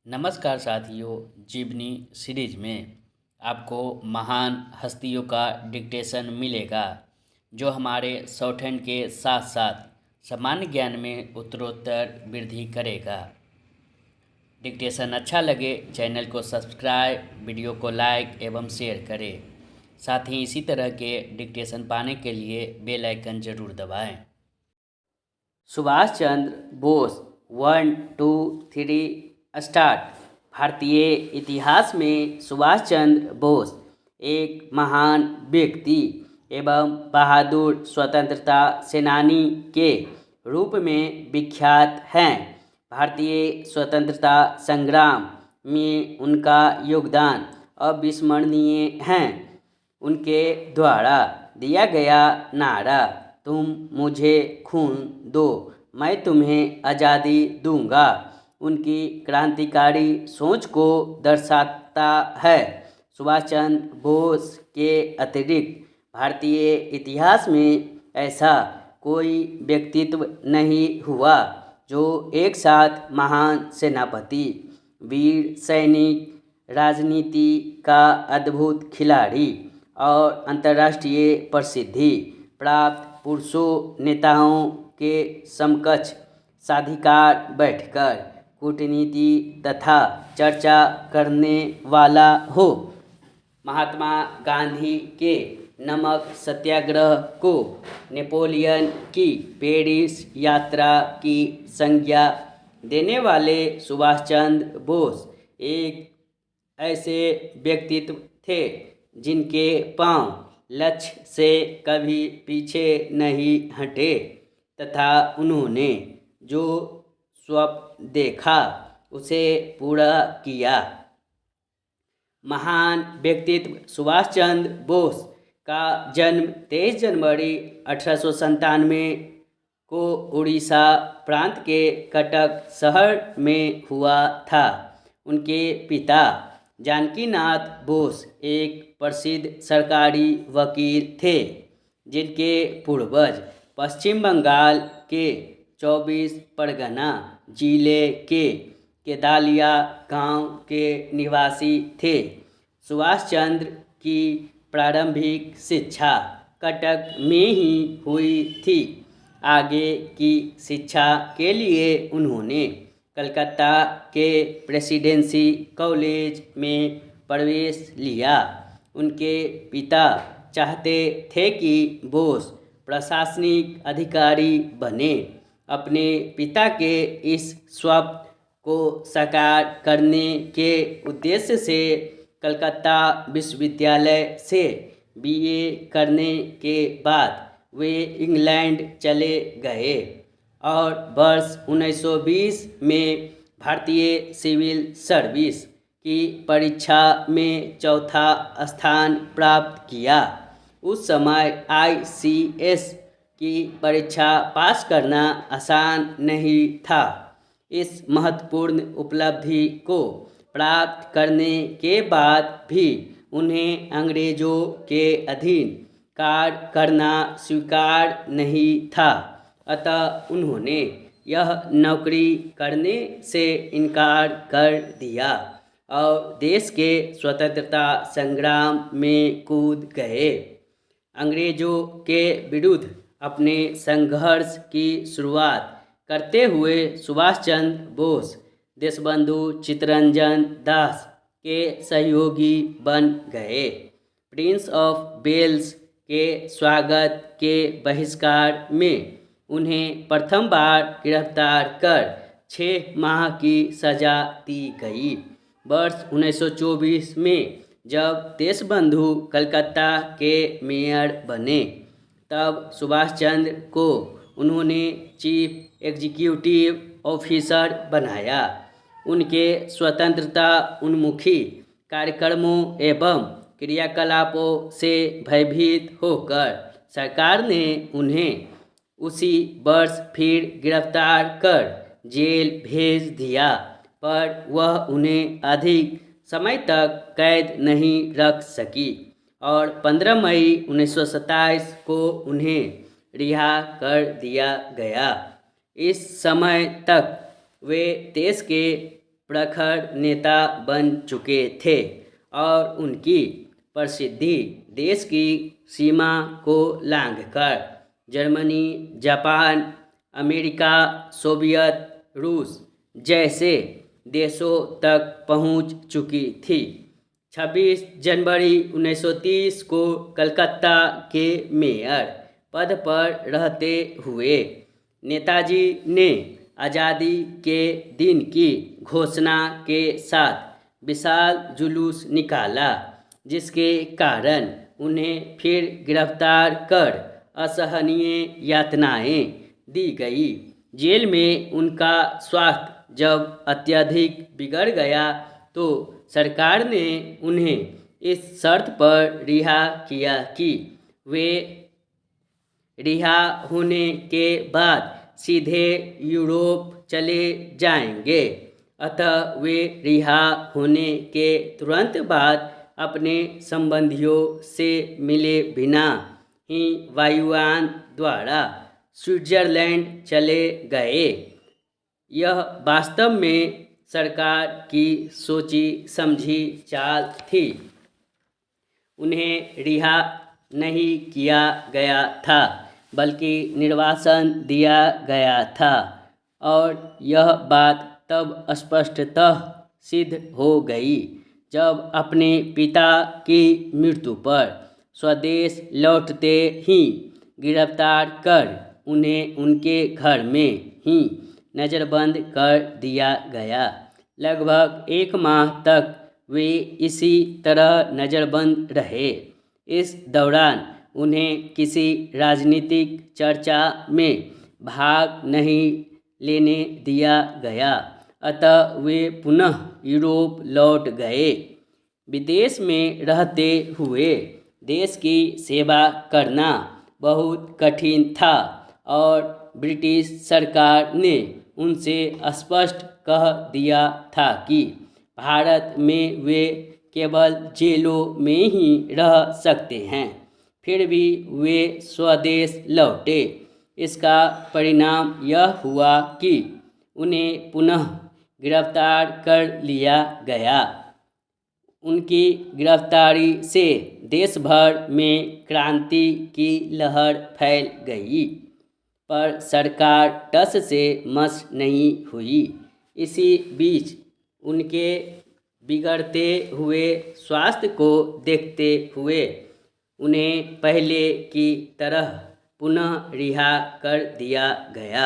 नमस्कार साथियों, जीवनी सीरीज में आपको महान हस्तियों का डिक्टेशन मिलेगा जो हमारे शॉर्टहैंड के साथ साथ सामान्य ज्ञान में उत्तरोत्तर वृद्धि करेगा। डिक्टेशन अच्छा लगे चैनल को सब्सक्राइब, वीडियो को लाइक एवं शेयर करें। साथ ही इसी तरह के डिक्टेशन पाने के लिए बेल आइकन जरूर दबाएं। सुभाष चंद्र बोस 1 2 3 स्टार्ट। भारतीय इतिहास में सुभाष चंद्र बोस एक महान व्यक्ति एवं बहादुर स्वतंत्रता सेनानी के रूप में विख्यात हैं। भारतीय स्वतंत्रता संग्राम में उनका योगदान अविस्मरणीय है। उनके द्वारा दिया गया नारा "तुम मुझे खून दो, मैं तुम्हें आज़ादी दूंगा" उनकी क्रांतिकारी सोच को दर्शाता है। सुभाष चंद्र बोस के अतिरिक्त भारतीय इतिहास में ऐसा कोई व्यक्तित्व नहीं हुआ जो एक साथ महान सेनापति, वीर सैनिक, राजनीति का अद्भुत खिलाड़ी और अंतर्राष्ट्रीय प्रसिद्धि प्राप्त पुरुषों नेताओं के समकक्ष साधिकार बैठकर कूटनीति तथा चर्चा करने वाला हो। महात्मा गांधी के नमक सत्याग्रह को नेपोलियन की पेरिस यात्रा की संज्ञा देने वाले सुभाष चंद्र बोस एक ऐसे व्यक्तित्व थे जिनके पांव लक्ष्य से कभी पीछे नहीं हटे तथा उन्होंने जो स्वप्न देखा उसे पूरा किया। महान व्यक्तित्व सुभाष चंद्र बोस का जन्म 23 जनवरी 1897 को उड़ीसा प्रांत के कटक शहर में हुआ था। उनके पिता जानकीनाथ बोस एक प्रसिद्ध सरकारी वकील थे जिनके पूर्वज पश्चिम बंगाल के 24 परगना जिले के केदालिया गांव के निवासी थे। सुभाष चंद्र की प्रारंभिक शिक्षा कटक में ही हुई थी। आगे की शिक्षा के लिए उन्होंने कलकत्ता के प्रेसिडेंसी कॉलेज में प्रवेश लिया। उनके पिता चाहते थे कि बोस प्रशासनिक अधिकारी बने। अपने पिता के इस स्वप्न को साकार करने के उद्देश्य से कलकत्ता विश्वविद्यालय से बीए करने के बाद वे इंग्लैंड चले गए और वर्ष 1920 में भारतीय सिविल सर्विस की परीक्षा में चौथा स्थान प्राप्त किया। उस समय ICS की परीक्षा पास करना आसान नहीं था। इस महत्वपूर्ण उपलब्धि को प्राप्त करने के बाद भी उन्हें अंग्रेजों के अधीन कार्य करना स्वीकार नहीं था, अतः उन्होंने यह नौकरी करने से इनकार कर दिया और देश के स्वतंत्रता संग्राम में कूद गए। अंग्रेजों के विरुद्ध अपने संघर्ष की शुरुआत करते हुए सुभाष चंद्र बोस देशबंधु चित्तरंजन दास के सहयोगी बन गए। प्रिंस ऑफ वेल्स के स्वागत के बहिष्कार में उन्हें प्रथम बार गिरफ्तार कर 6 माह की सजा दी गई। वर्ष 1924 में जब देशबंधु कलकत्ता के मेयर बने तब सुभाष चंद्र को उन्होंने चीफ एग्जीक्यूटिव ऑफिसर बनाया। उनके स्वतंत्रता उन्मुखी कार्यक्रमों एवं क्रियाकलापों से भयभीत होकर सरकार ने उन्हें उसी वर्ष फिर गिरफ्तार कर जेल भेज दिया, पर वह उन्हें अधिक समय तक कैद नहीं रख सकी और 15 मई 1927 को उन्हें रिहा कर दिया गया। इस समय तक वे देश के प्रखर नेता बन चुके थे और उनकी प्रसिद्धि देश की सीमा को लांघकर जर्मनी, जापान, अमेरिका, सोवियत रूस जैसे देशों तक पहुंच चुकी थी। 26 जनवरी 1930 को कलकत्ता के मेयर पद पर रहते हुए नेताजी ने आज़ादी के दिन की घोषणा के साथ विशाल जुलूस निकाला, जिसके कारण उन्हें फिर गिरफ्तार कर असहनीय यातनाएं दी गई। जेल में उनका स्वास्थ्य जब अत्यधिक बिगड़ गया तो सरकार ने उन्हें इस शर्त पर रिहा किया कि वे रिहा होने के बाद सीधे यूरोप चले जाएंगे। अतः वे रिहा होने के तुरंत बाद अपने संबंधियों से मिले बिना ही वायुयान द्वारा स्विट्जरलैंड चले गए। यह वास्तव में सरकार की सोची समझी चाल थी। उन्हें रिहा नहीं किया गया था बल्कि निर्वासन दिया गया था और यह बात तब स्पष्टतः सिद्ध हो गई जब अपने पिता की मृत्यु पर स्वदेश लौटते ही गिरफ्तार कर उन्हें उनके घर में ही नज़रबंद कर दिया गया। लगभग 1 माह तक वे इसी तरह नज़रबंद रहे। इस दौरान उन्हें किसी राजनीतिक चर्चा में भाग नहीं लेने दिया गया, अतः वे पुनः यूरोप लौट गए। विदेश में रहते हुए देश की सेवा करना बहुत कठिन था और ब्रिटिश सरकार ने उनसे स्पष्ट कह दिया था कि भारत में वे केवल जेलों में ही रह सकते हैं। फिर भी वे स्वदेश लौटे। इसका परिणाम यह हुआ कि उन्हें पुनः गिरफ्तार कर लिया गया। उनकी गिरफ्तारी से देश भर में क्रांति की लहर फैल गई, पर सरकार टस से मस नहीं हुई। इसी बीच उनके बिगड़ते हुए स्वास्थ्य को देखते हुए उन्हें पहले की तरह पुनः रिहा कर दिया गया।